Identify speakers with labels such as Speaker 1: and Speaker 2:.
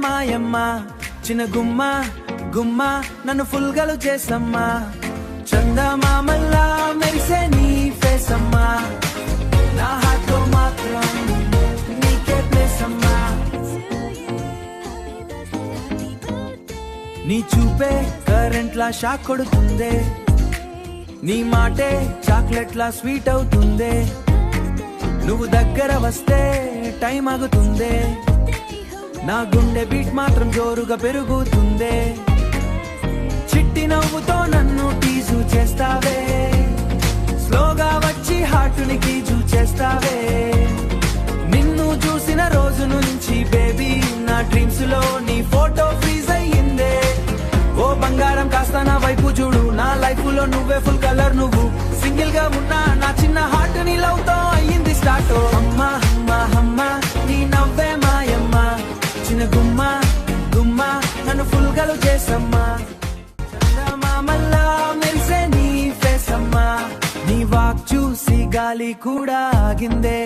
Speaker 1: మాయమ్మ చిన్న గుమ్మ గుమ్మ నన్ను ఫుల్గలు చేసమ్మా చందమామల్లా మెరిసే నీ ఫేస్ అమ్మా నా హార్ట్ మాత్రం నీకే ప్లేస్ అమ్మా నీ చూపే కరెంట్ లా షాక్ కొడుతుందే నీ మాటే చాక్లెట్ లా స్వీట్ అవుతుందే నువ్వు దగ్గర వస్తే టైం ఆగుతుందే నా గుండె బీట్ మాత్రం జోరుగా పెరుగుతుందే చిట్టి నవ్వుతో నన్ను టీజు చేస్తావే స్లోగా వచ్చి హార్టుని గీజు చేస్తావే నిన్ను చూసిన రోజు నుంచి బేబీ నా డ్రీమ్స్ లో నీ ఫోటో ఫ్రీజ్ అయ్యిందే ఓ బంగారం కాస్త నా వైపు చూడు నా లైఫ్ లో నువ్వే ఫుల్ కలర్ నువ్వు సింగిల్ గా ఉన్నా నా చిన్న హార్ట్ ని లవ్ తో అయ్యింది స్టార్ట్ అమ్మా అమ్మా అమ్మా నీ నవ్వే మాయమ్మ చిన్న గుమ్మ గుమ్మ నన్ను ఫుల్ గలు చేసమ్మా చందమామల్లా మెరిసే నీ ఫేస్ అమ్మా నీ వాక్ చూసి గాలి కూడా ఆగిందే